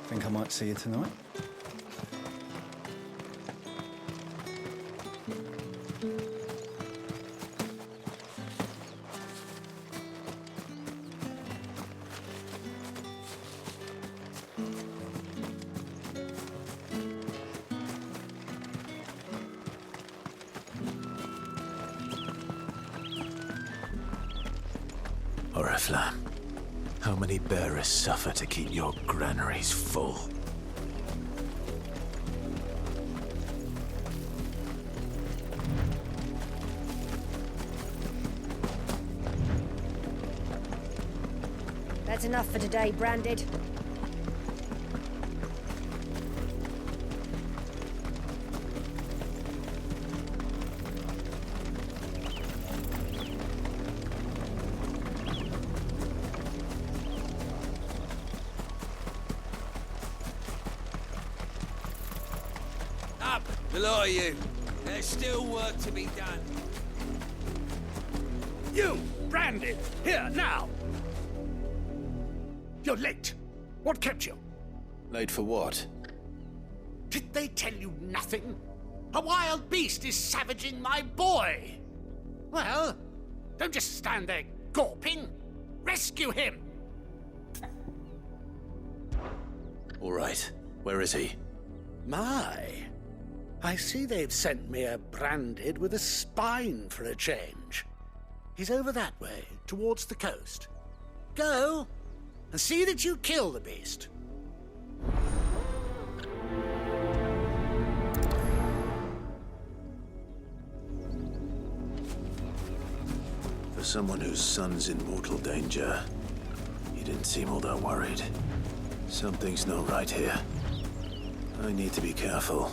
Think I might see you tonight? Oriflamme, how many bearers suffer to keep your granaries full? That's enough for today, Branded. Up, the lot of you. There's still work to be done. You, Branded, here, now! You're late. What kept you? Late for what? Did they tell you nothing? A wild beast is savaging my boy! Well, don't just stand there gawping. Rescue him! All right. Where is he? My, I see they've sent me a Branded with a spine for a change. He's over that way, towards the coast. Go, and see that you kill the beast. For someone whose son's in mortal danger, he didn't seem all that worried. Something's not right here. I need to be careful.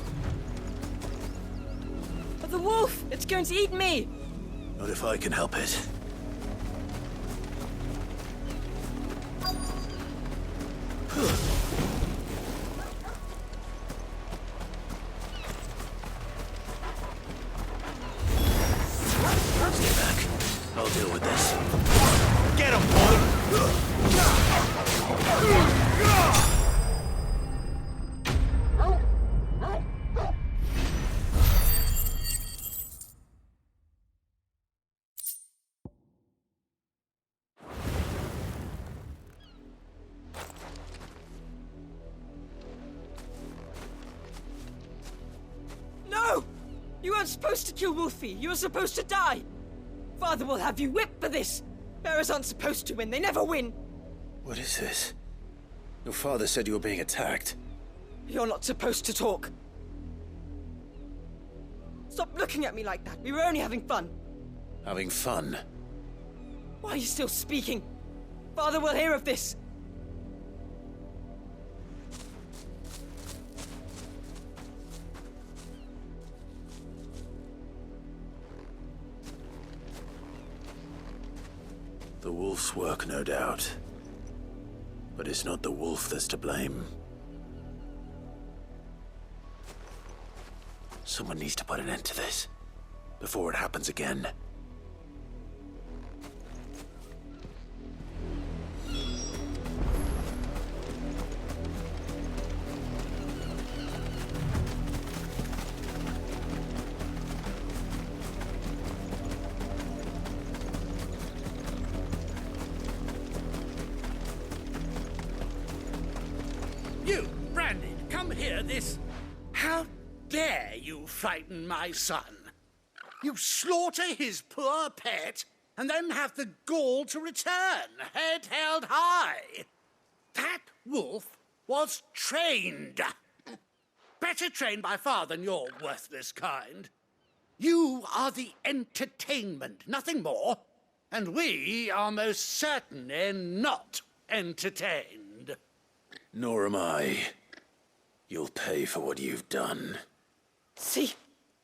But the wolf! It's going to eat me! Not if I can help it. Stay back. I'll deal with this. Get him, boy! No! You weren't supposed to kill Wolfie. You were supposed to die. Father will have you whipped for this. Bearers aren't supposed to win. They never win. What is this? Your father said you were being attacked. You're not supposed to talk. Stop looking at me like that. We were only having fun. Having fun? Why are you still speaking? Father will hear of this. The wolf's work, no doubt. But it's not the wolf that's to blame. Someone needs to put an end to this, before it happens again. You, Branded, come here, this... How dare you frighten my son? You slaughter his poor pet, and then have the gall to return, head held high. That wolf was trained. Better trained by far than your worthless kind. You are the entertainment, nothing more. And we are most certainly not entertained. Nor am I. You'll pay for what you've done. See?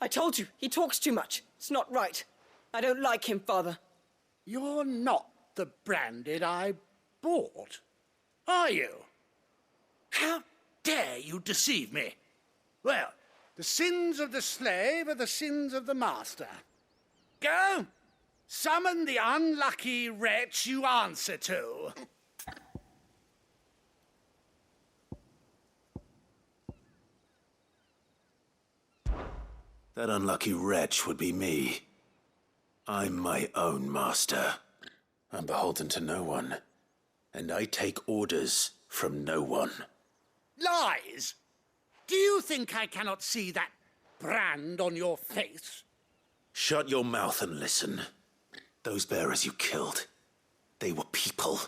I told you. He talks too much. It's not right. I don't like him, Father. You're not the Branded I bought, are you? How dare you deceive me? Well, the sins of the slave are the sins of the master. Go, summon the unlucky wretch you answer to. That unlucky wretch would be me. I'm my own master. I'm beholden to no one. And I take orders from no one. Lies! Do you think I cannot see that brand on your face? Shut your mouth and listen. Those bearers you killed, they were people.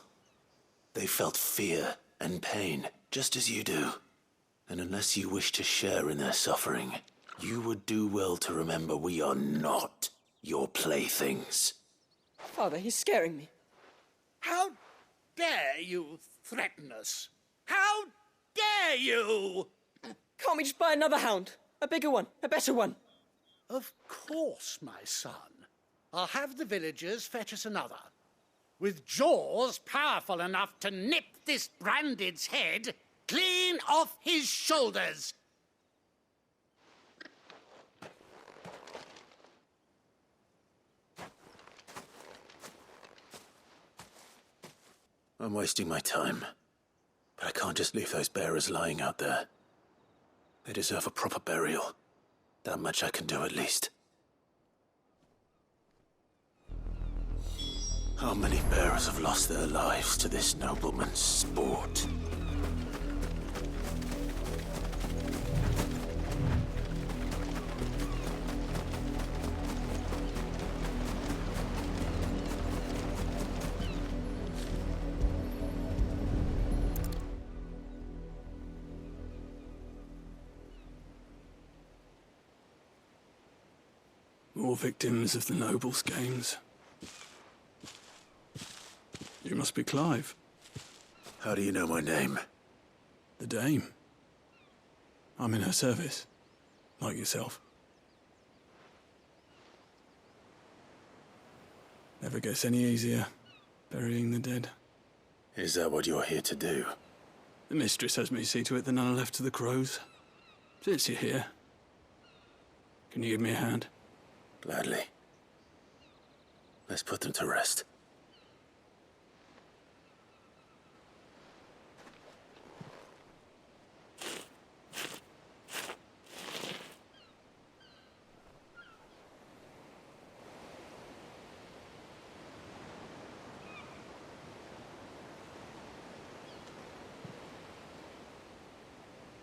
They felt fear and pain, just as you do. And unless you wish to share in their suffering, you would do well to remember we are not your playthings. Father, he's scaring me. How dare you threaten us? How dare you? Can't we just buy another hound? A bigger one, a better one. Of course, my son. I'll have the villagers fetch us another. With jaws powerful enough to nip this Branded's head clean off his shoulders. I'm wasting my time. But I can't just leave those bearers lying out there. They deserve a proper burial. That much I can do at least. How many bearers have lost their lives to this nobleman's sport? More victims of the nobles' games. You must be Clive. How do you know my name? The Dame. I'm in her service, like yourself. Never gets any easier, burying the dead. Is that what you're here to do? The mistress has me see to it that none are left to the crows. Since you're here, can you give me a hand? Gladly. Let's put them to rest.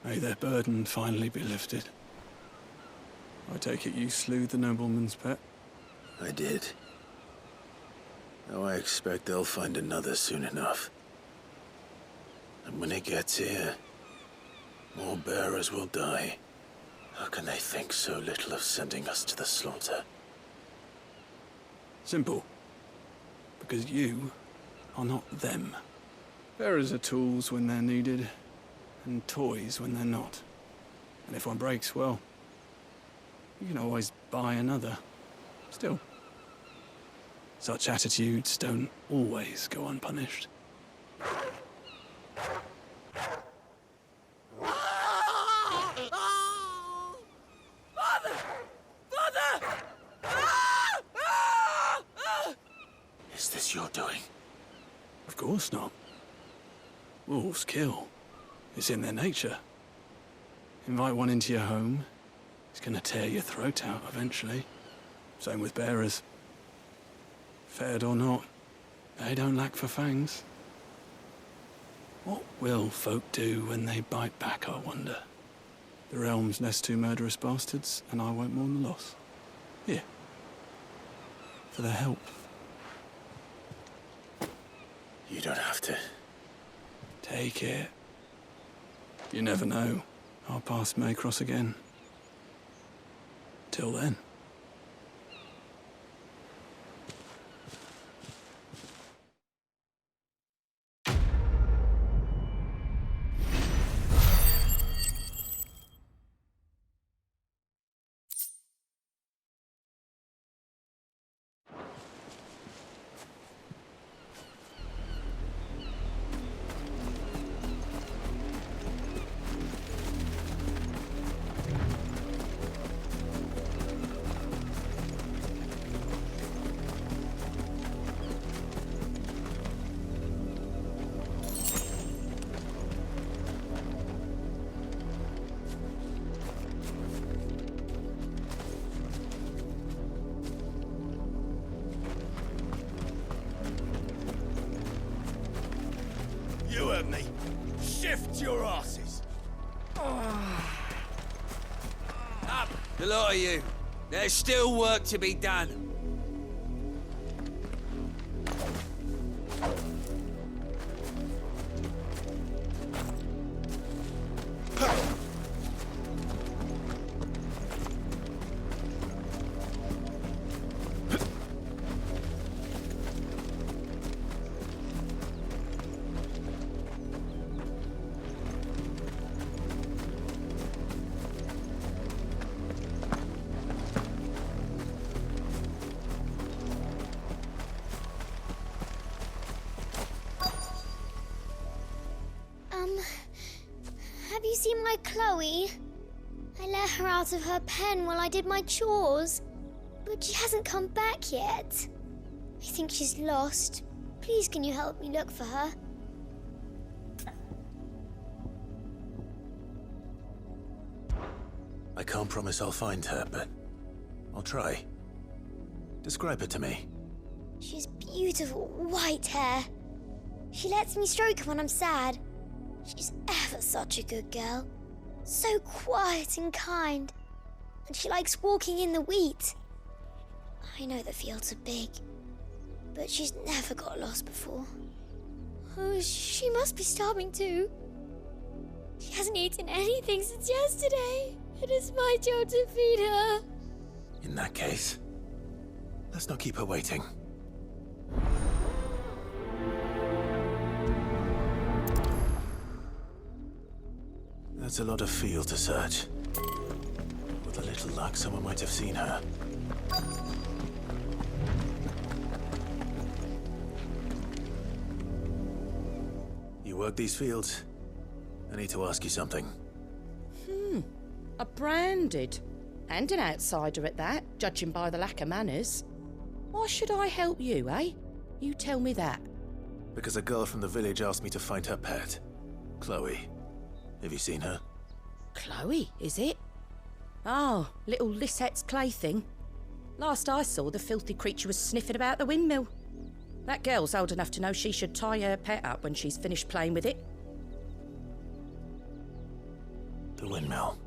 May their burden finally be lifted. I take it you slew the nobleman's pet? I did. Now I expect they'll find another soon enough. And when it gets here, more bearers will die. How can they think so little of sending us to the slaughter? Simple. Because you are not them. Bearers are tools when they're needed, and toys when they're not. And if one breaks, well, you can always buy another. Still, such attitudes don't always go unpunished. Father! Father! Is this your doing? Of course not. Wolves kill. It's in their nature. Invite one into your home, it's gonna tear your throat out eventually. Same with bearers. Fed or not, they don't lack for fangs. What will folk do when they bite back, I wonder? The realm's nest two murderous bastards, and I won't mourn the loss. Here. For their help. You don't have to. Take it. You never know. Our paths may cross again. Till then. disturb me. Shift your asses. Up, the lot of you. There's still work to be done. Have you seen my Chloe? I let her out of her pen while I did my chores, but she hasn't come back yet. I think she's lost. Please, can you help me look for her? I can't promise I'll find her, but I'll try. Describe her to me. She has beautiful white hair. She lets me stroke her when I'm sad. She's ever such a good girl. So quiet and kind. And she likes walking in the wheat. I know the fields are big, but she's never got lost before. Oh, she must be starving too. She hasn't eaten anything since yesterday. It is my job to feed her. In that case, let's not keep her waiting. That's a lot of field to search. With a little luck, someone might have seen her. You work these fields? I need to ask you something. A branded. And an outsider at that, judging by the lack of manners. Why should I help you, eh? You tell me that. Because a girl from the village asked me to find her pet, Chloe. Have you seen her? Chloe, is it? Oh, little Lisette's plaything. Last I saw, the filthy creature was sniffing about the windmill. That girl's old enough to know she should tie her pet up when she's finished playing with it. The windmill.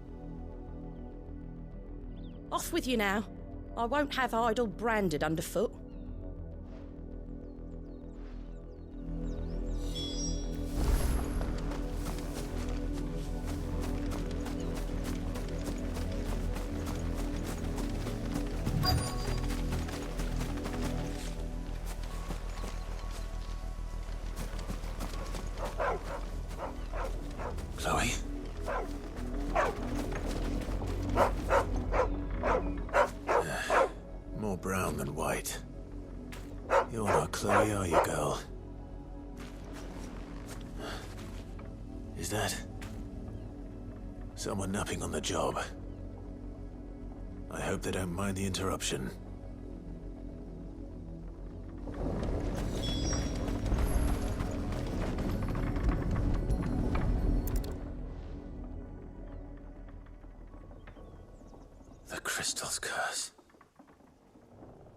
Off with you now. I won't have idle branded underfoot. Chloe? More brown than white. You're not Chloe, are you, girl? Is that someone napping on the job? I hope they don't mind the interruption. The crystal's curse.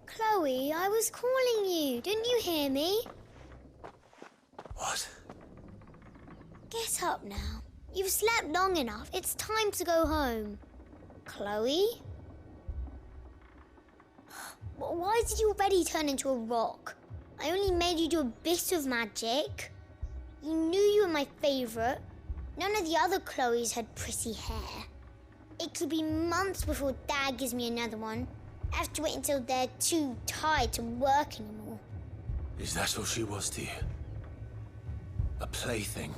Chloe, I was calling you. Didn't you hear me? What? Get up now. You've slept long enough. It's time to go home. Chloe? Why did you already turn into a rock? I only made you do a bit of magic. You knew you were my favourite. None of the other Chloes had pretty hair. It could be months before Dad gives me another one. I have to wait until they're too tired to work anymore. Is that all she was to you? A plaything?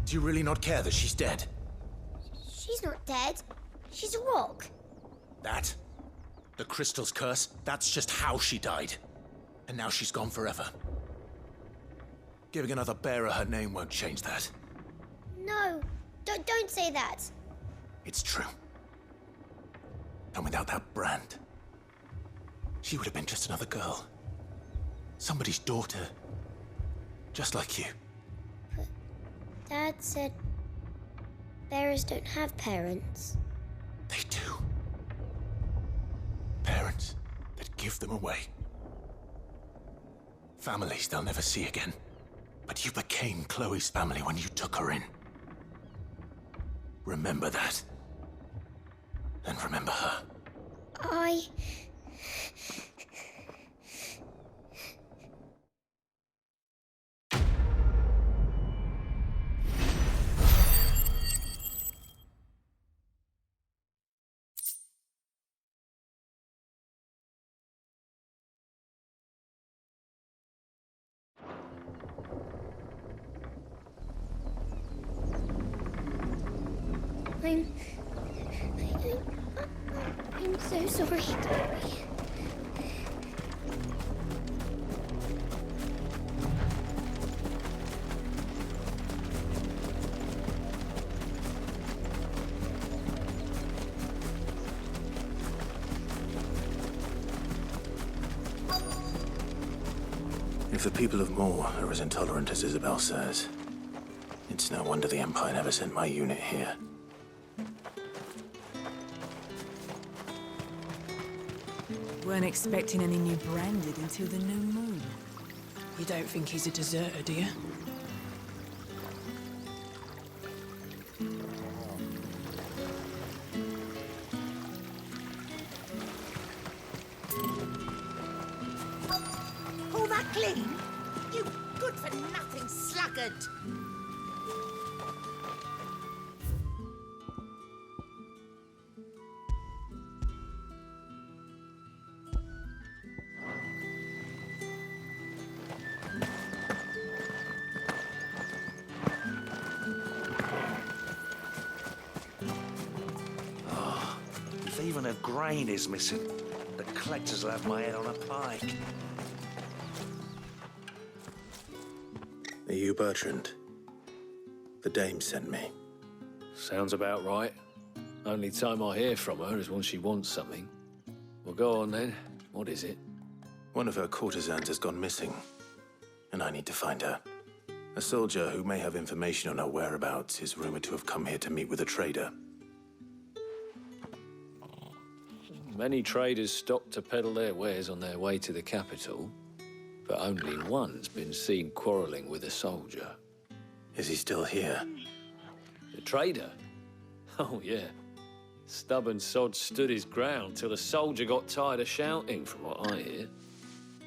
Do you really not care that she's dead? She's not dead. She's a rock. That? The crystal's curse? That's just how she died. And now she's gone forever. Giving another bearer her name won't change that. No, don't say that. It's true. And without that brand, she would have been just another girl. Somebody's daughter. Just like you. But Dad said bearers don't have parents. They do. Parents that give them away. Families they'll never see again. But you became Chloe's family when you took her in. Remember that. And remember her. I'm so sorry. If the people of Moor are as intolerant as Isabel says, it's no wonder the Empire never sent my unit here. Weren't expecting any new branded until the new moon. You don't think he's a deserter, do you? All that clean? You good-for-nothing sluggard! If even a grain is missing, the collectors will have my head on a pike. Are you Bertrand? The dame sent me. Sounds about right. Only time I hear from her is when she wants something. Well, go on then. What is it? One of her courtesans has gone missing, and I need to find her. A soldier who may have information on her whereabouts is rumored to have come here to meet with a trader. Many traders stop to peddle their wares on their way to the capital, but only one's been seen quarrelling with a soldier. Is he still here? The trader? Oh, yeah. Stubborn sod stood his ground till the soldier got tired of shouting, from what I hear.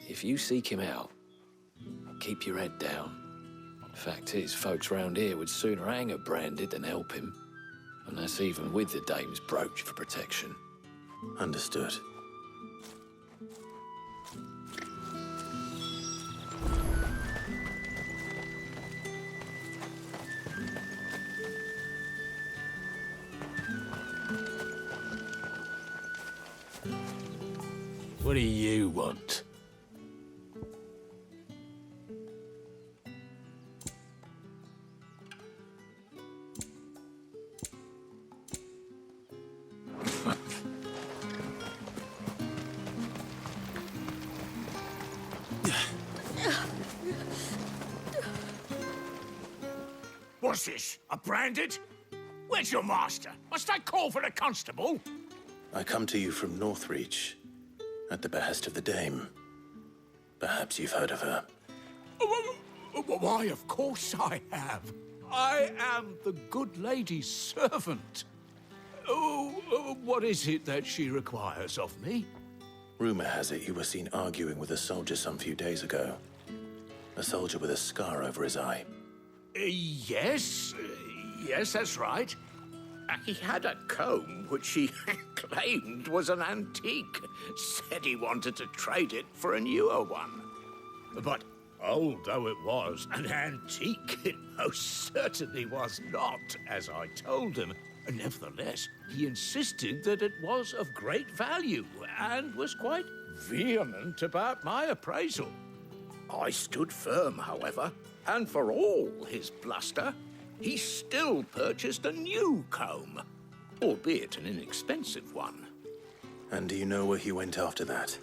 If you seek him out, keep your head down. Fact is, folks round here would sooner hang a branded than help him. And that's even with the dame's brooch for protection. Understood. What do you want? What's this? A branded? Where's your master? Must I call for a constable? I come to you from Northreach, at the behest of the dame. Perhaps you've heard of her. Why, of course I have. I am the good lady's servant. What is it that she requires of me? Rumor has it you were seen arguing with a soldier some few days ago. A soldier with a scar over his eye. Yes, that's right. He had a comb which he claimed was an antique. Said he wanted to trade it for a newer one. But old though it was, an antique it most certainly was not, as I told him. Nevertheless, he insisted that it was of great value and was quite vehement about my appraisal. I stood firm, however, and for all his bluster, he still purchased a new comb, albeit an inexpensive one. And do you know where he went after that?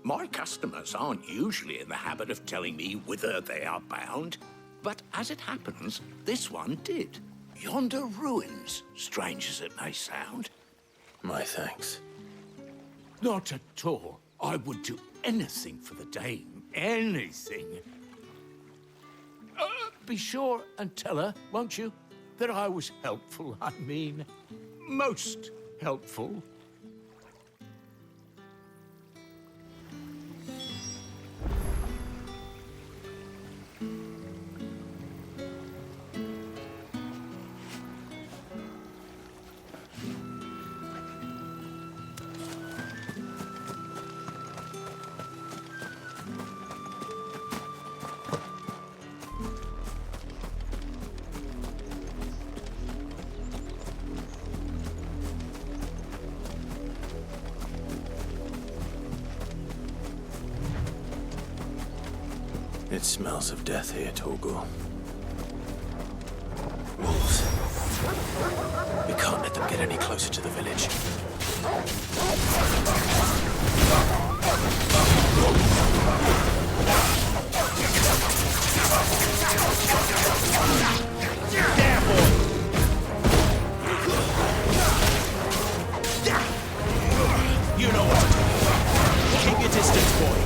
My customers aren't usually in the habit of telling me whither they are bound, but as it happens, this one did. Yonder ruins, strange as it may sound. My thanks. Not at all. I would do anything for the dame. Anything. be sure and tell her, won't you, that I was helpful. I mean, most helpful. It smells of death here, Torgal. Wolves. We can't let them get any closer to the village. There, boy! You know what to do. Keep your distance, boy.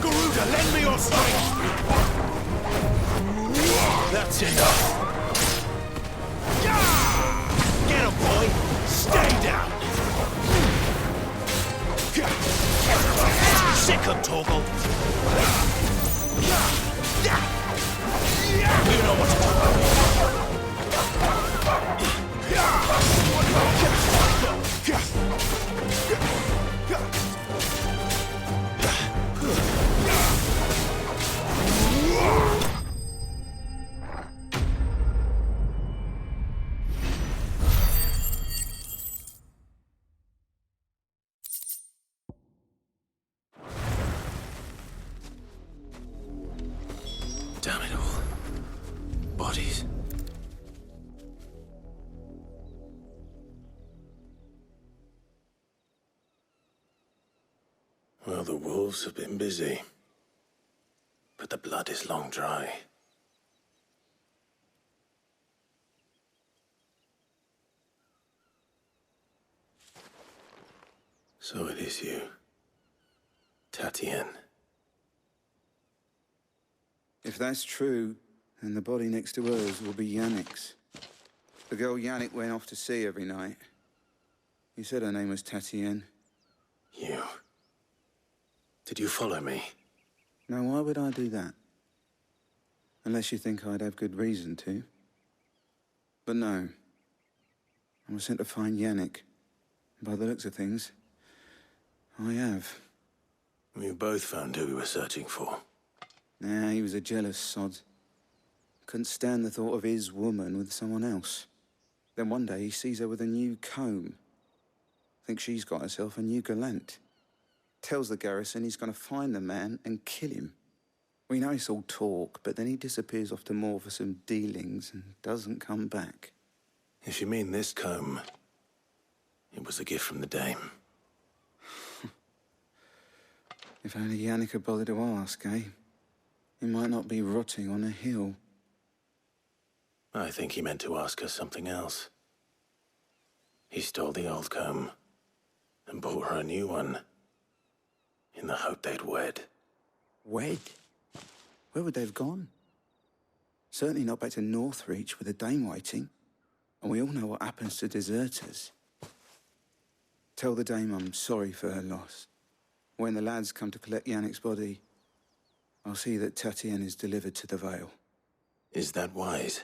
Garuda, lend me your strength! That's enough. Get him, boy! Stay down! Sick him, Torgal! You know what to Damn it all. Bodies. Well, the wolves have been busy. But the blood is long dry. So it is you, Tatienne. If that's true, then the body next to hers will be Yannick's. The girl Yannick went off to see every night. He said her name was Tatienne. You. Did you follow me? Now, why would I do that? Unless you think I'd have good reason to. But no. I was sent to find Yannick. By the looks of things, I have. We both found who we were searching for. Nah, he was a jealous sod. Couldn't stand the thought of his woman with someone else. Then one day he sees her with a new comb. Thinks she's got herself a new gallant. Tells the garrison he's going to find the man and kill him. We know it's all talk, but then he disappears off to Moor for some dealings and doesn't come back. If you mean this comb, it was a gift from the dame. If only Yannick had bothered to ask, eh? He might not be rotting on a hill. I think he meant to ask us something else. He stole the old comb and bought her a new one in the hope they'd wed. Wed? Where would they have gone? Certainly not back to Northreach with a dame waiting. And we all know what happens to deserters. Tell the dame I'm sorry for her loss. When the lads come to collect Yannick's body, I'll see that Tatienne is delivered to the Vale. Is that wise?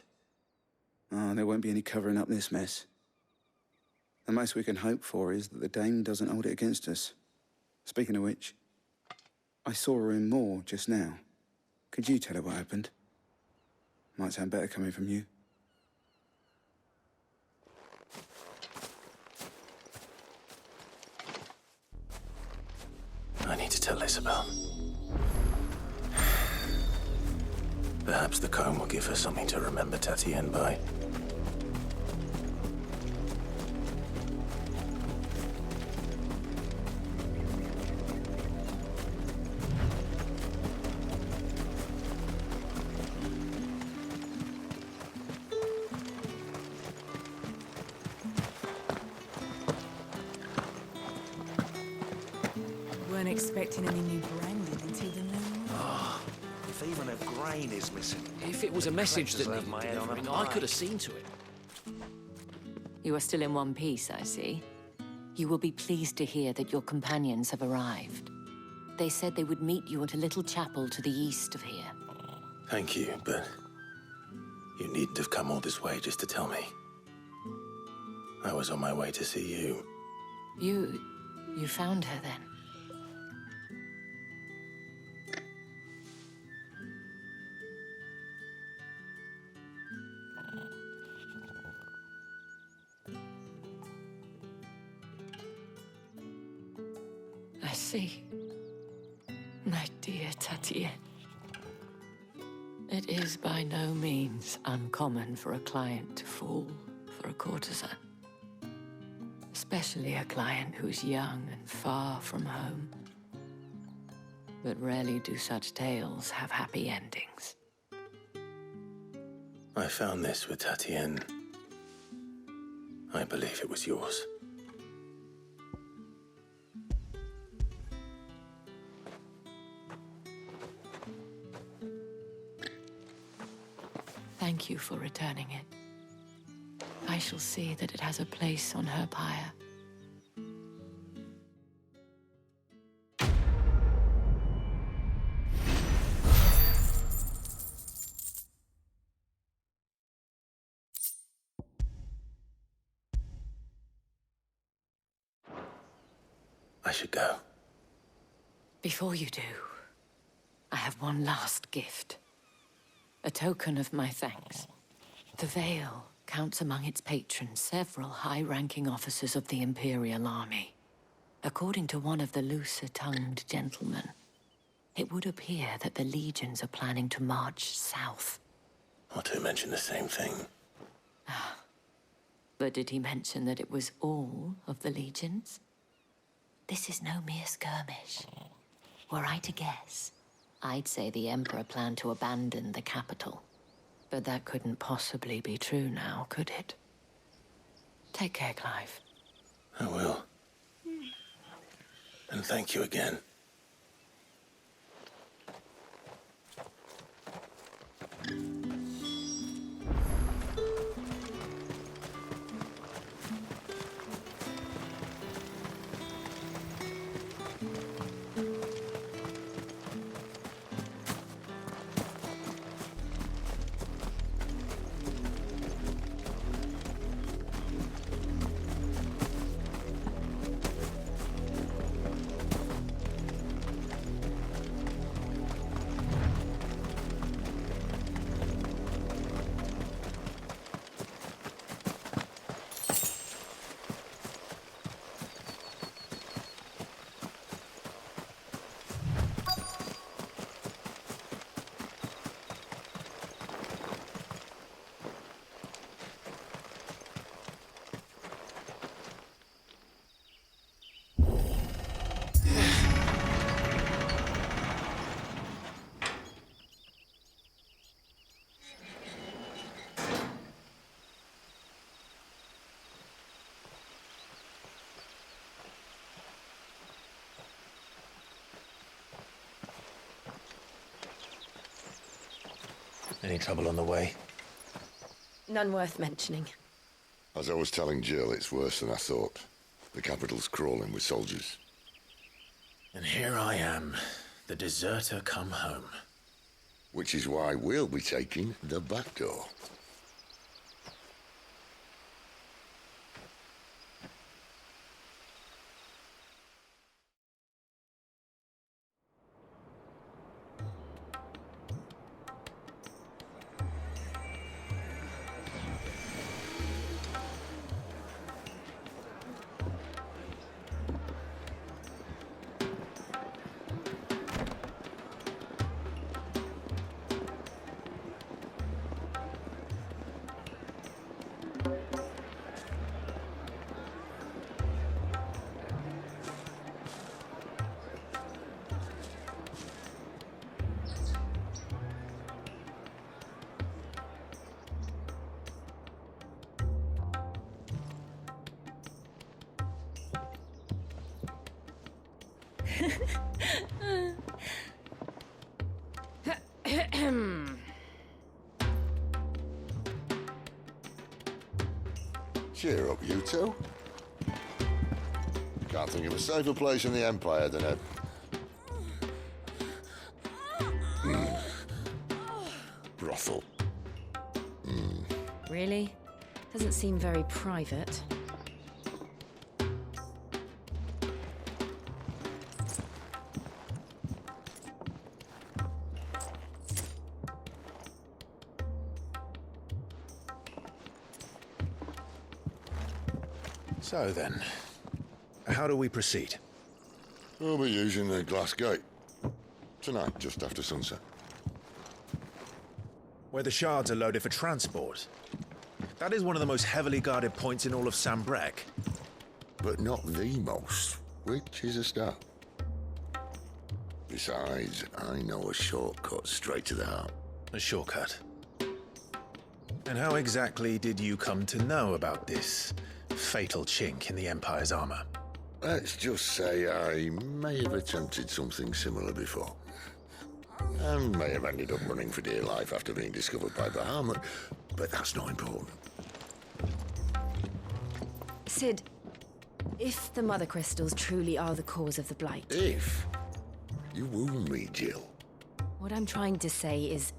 Oh, there won't be any covering up this mess. The most we can hope for is that the dame doesn't hold it against us. Speaking of which, I saw her in Moor just now. Could you tell her what happened? Might sound better coming from you. I need to tell Isabel. Perhaps the comb will give her something to remember Tatienne by. Weren't expecting any new branding until the new moon. If even a grain is missing... If it was a message that collectors needed will have my head on a delivering, I pike. could have seen to it. You are still in one piece, I see. You will be pleased to hear that your companions have arrived. They said they would meet you at a little chapel to the east of here. Thank you, but you needn't have come all this way just to tell me. I was on my way to see you. You found her then? I see. My dear Tatienne. It is by no means uncommon for a client to fall for a courtesan. Especially a client who's young and far from home. But rarely do such tales have happy endings. I found this with Tatienne. I believe it was yours. Thank you for returning it. I shall see that it has a place on her pyre. I should go. Before you do, I have one last gift. A token of my thanks. The Veil counts among its patrons several high-ranking officers of the Imperial Army. According to one of the looser-tongued gentlemen, it would appear that the legions are planning to march south. Otto mentioned the same thing. But did he mention that it was all of the legions? This is no mere skirmish. Were I to guess, I'd say the Emperor planned to abandon the capital. But that couldn't possibly be true now, could it? Take care, Clive. I will. And thank you again. Any trouble on the way? None worth mentioning. As I was telling Jill, it's worse than I thought. The capital's crawling with soldiers. And here I am, the deserter come home. Which is why we'll be taking the back door. Cheer up, you two. Can't think of a safer place in the Empire than a... brothel. Really? Doesn't seem very private. So then, how do we proceed? We'll be using the glass gate. Tonight, just after sunset. Where the shards are loaded for transport. That is one of the most heavily guarded points in all of Sambrek. But not the most, which is a start. Besides, I know a shortcut straight to the heart. A shortcut? And how exactly did you come to know about this fatal chink in the Empire's armor? Let's just say I may have attempted something similar before. And may have ended up running for dear life after being discovered by Bahamut, but that's not important. Sid, if the Mother Crystals truly are the cause of the Blight... If? You wound me, Jill. What I'm trying to say is,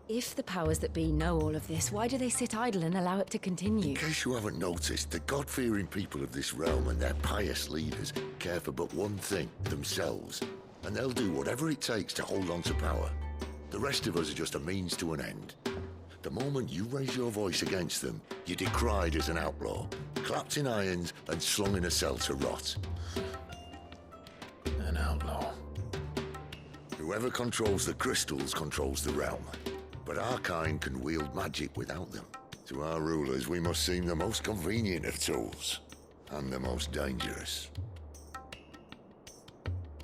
if the powers that be know all of this, why do they sit idle and allow it to continue? In case you haven't noticed, the God-fearing people of this realm and their pious leaders care for but one thing, themselves. And they'll do whatever it takes to hold on to power. The rest of us are just a means to an end. The moment you raise your voice against them, you're decried as an outlaw, clapped in irons and slung in a cell to rot. An outlaw. Whoever controls the crystals controls the realm. But our kind can wield magic without them. To our rulers, we must seem the most convenient of tools, and the most dangerous.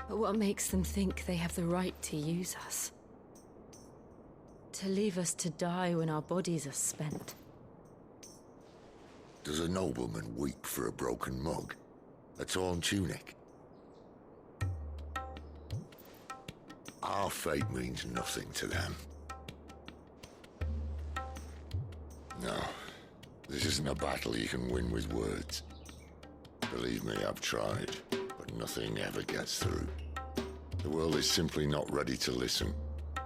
But what makes them think they have the right to use us? To leave us to die when our bodies are spent? Does a nobleman weep for a broken mug? A torn tunic? Our fate means nothing to them. No, this isn't a battle you can win with words. Believe me, I've tried, but nothing ever gets through. The world is simply not ready to listen.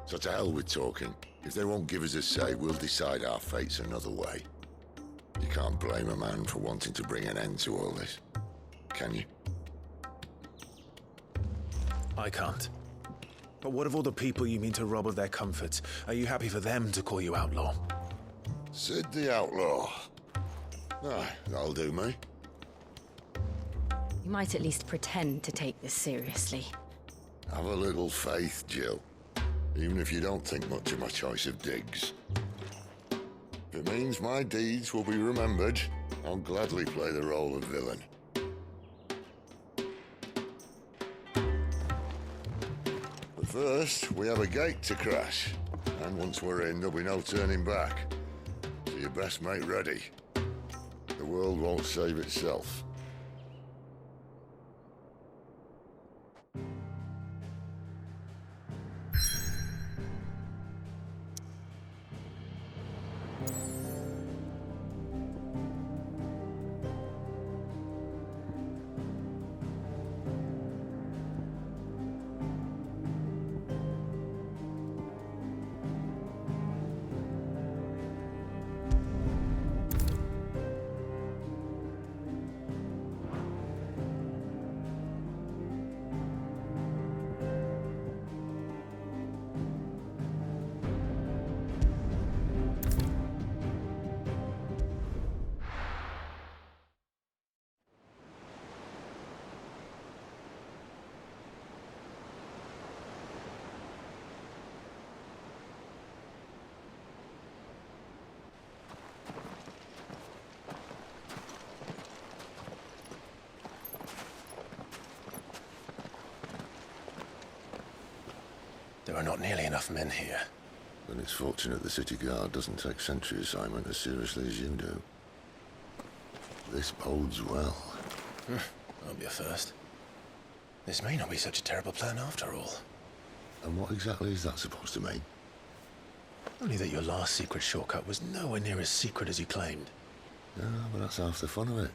So to hell with talking. If they won't give us a say, we'll decide our fates another way. You can't blame a man for wanting to bring an end to all this, can you? I can't. But what of all the people you mean to rob of their comforts? Are you happy for them to call you outlaw? Sid the Outlaw. Ah, that'll do me. You might at least pretend to take this seriously. Have a little faith, Jill. Even if you don't think much of my choice of digs. If it means my deeds will be remembered, I'll gladly play the role of villain. But first, we have a gate to crash. And once we're in, there'll be no turning back. So you best make ready. The world won't save itself. There are not nearly enough men here. Then it's fortunate the city guard doesn't take sentry assignment as seriously as you do. This bodes well. That'll be a first. This may not be such a terrible plan after all. And what exactly is that supposed to mean? Only that your last secret shortcut was nowhere near as secret as you claimed. Yeah, but that's half the fun of it.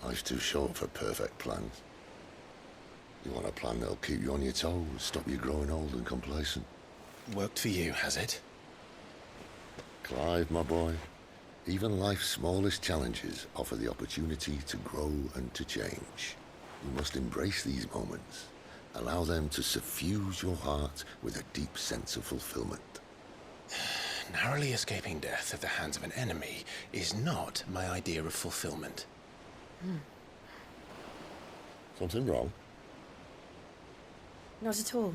Life's too short for perfect plans. You want a plan that'll keep you on your toes, stop you growing old and complacent. Worked for you, has it? Clive, my boy, even life's smallest challenges offer the opportunity to grow and to change. You must embrace these moments. Allow them to suffuse your heart with a deep sense of fulfillment. Narrowly escaping death at the hands of an enemy is not my idea of fulfillment. Something wrong? Not at all.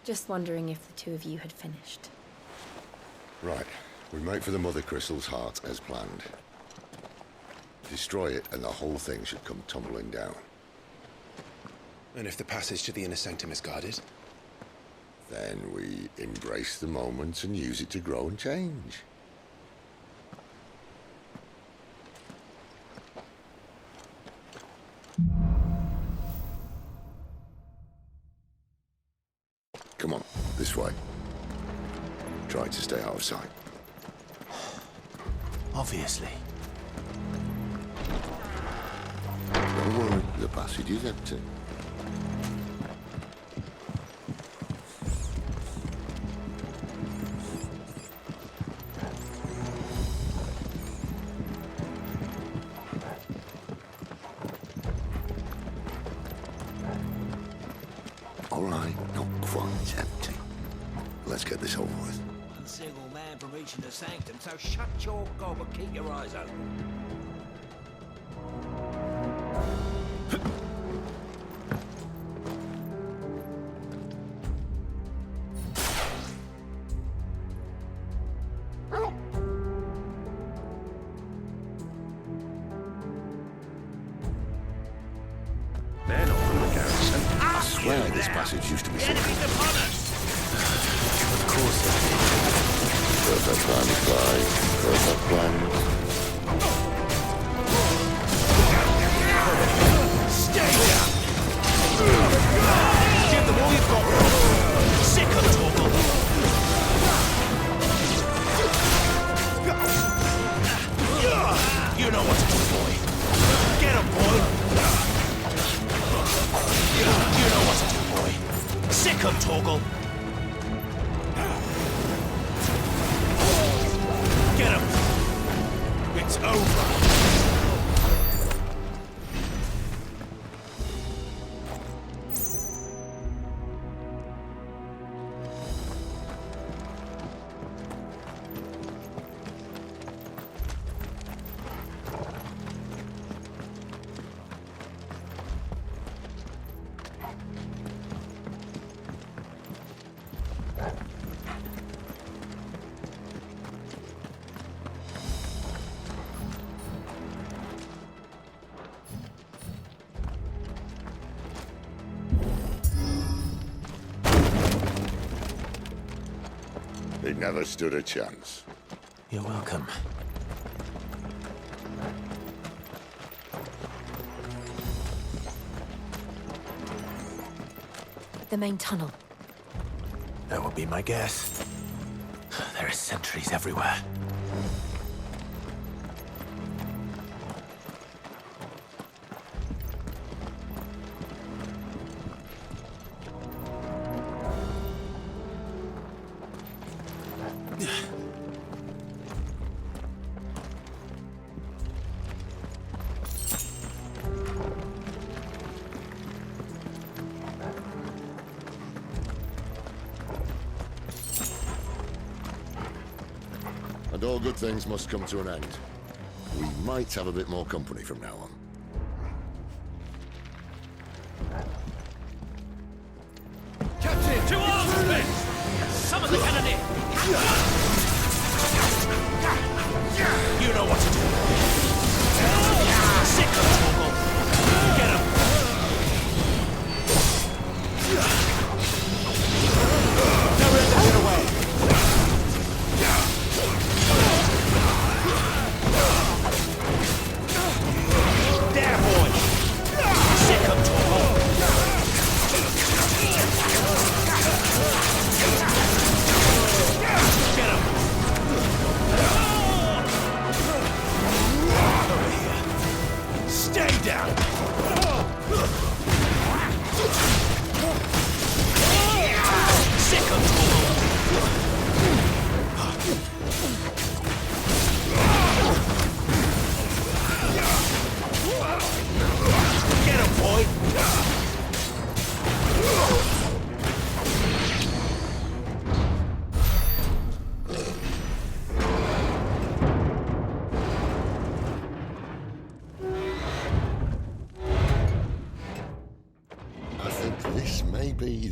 Just wondering if the two of you had finished. Right. We make for the Mother Crystal's heart as planned. Destroy it and the whole thing should come tumbling down. And if the passage to the inner sanctum is guarded? Then we embrace the moment and use it to grow and change. Come on, this way. Try to stay out of sight. Obviously. Don't worry, the passage is empty. All right, not quite empty. Let's get this over with. One single man from reaching the sanctum, so shut your gob and keep your eyes open. They're not from the garrison. I swear this passage used to be secret. Of course it is. Perfect plan, Clive. Perfect plan. Stay down! Give them all you've got. Sick of talk. You know what to do, boy. Get him, boy. You know what to do, boy. Sick of Torgal. Get him. It's over. He never stood a chance. You're welcome. The main tunnel. That would be my guess. There are sentries everywhere. And all good things must come to an end. We might have a bit more company from now on. Captain! To arms, men! Summon the cannoneer! You know what to do. Sick of trouble. Get him! Now we're to get away. There, boy! Sick of trouble.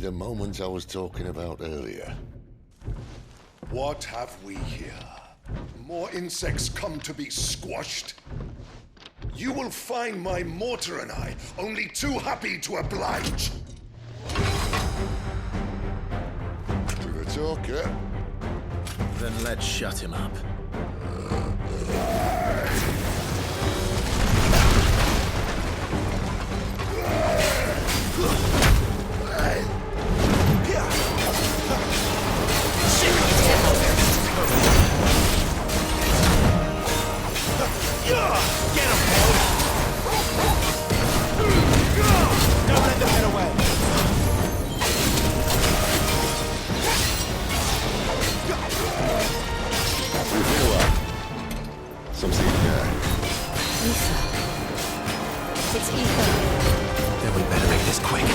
the moment I was talking about earlier. What have we here? More insects come to be squashed? You will find my mortar and I only too happy to oblige. To the talker. Then let's shut him up. Get him, boy! Don't let them get away! Something there. Ether. It's Ether. Then we better make this quick.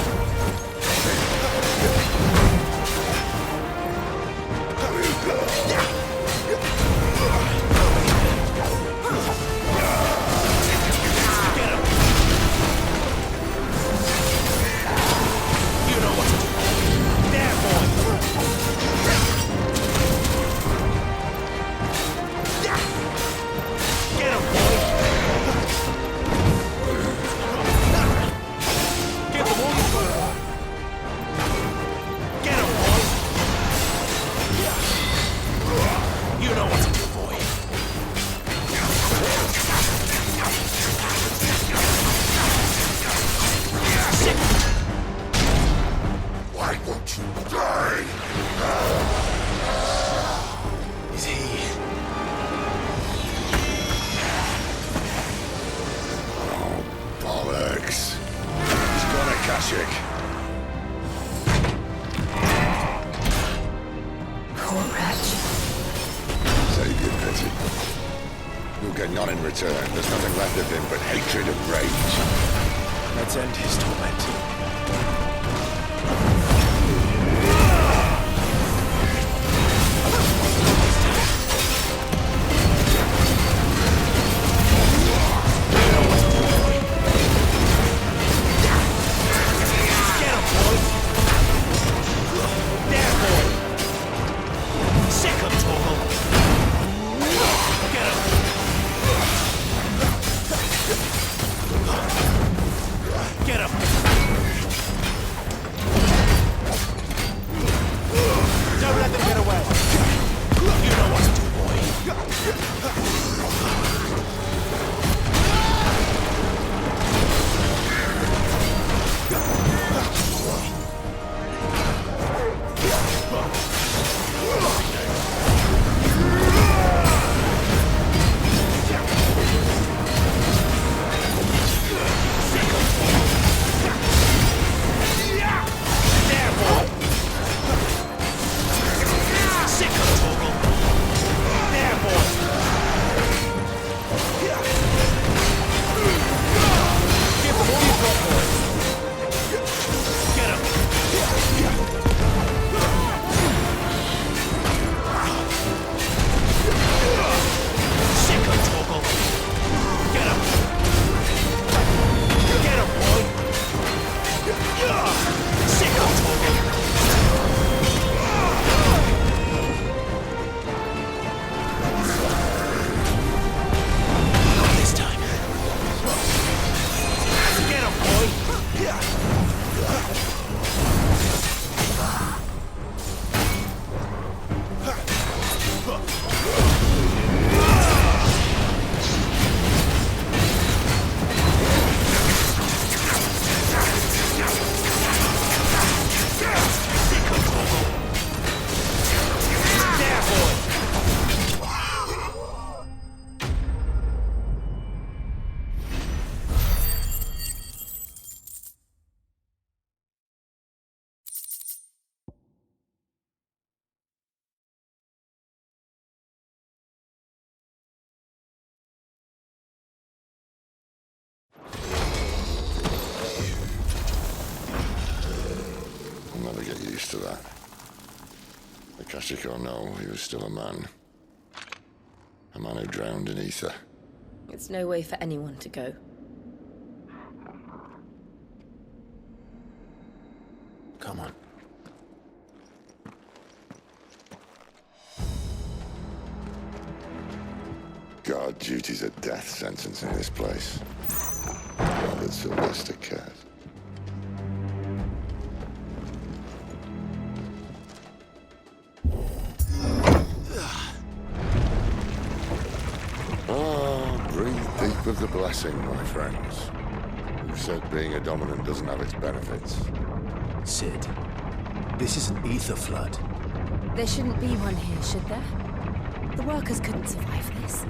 There's nothing left of him but hatred and rage. Let's end his torment. To that. Akashic or no, he was still a man. A man who drowned in ether. It's no way for anyone to go. Come on. Guard duty's a death sentence in this place. Not that Sylvester cares. Breathe deep of the blessing, my friends. Who said being a dominant doesn't have its benefits? Sid, this is an ether flood. There shouldn't be one here, should there? The workers couldn't survive this.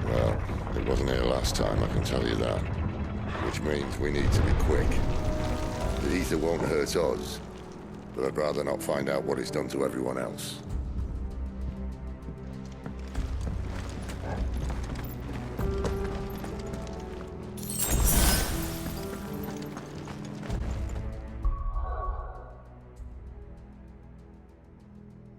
Well, it wasn't here last time, I can tell you that. Which means we need to be quick. The ether won't hurt us, but I'd rather not find out what it's done to everyone else.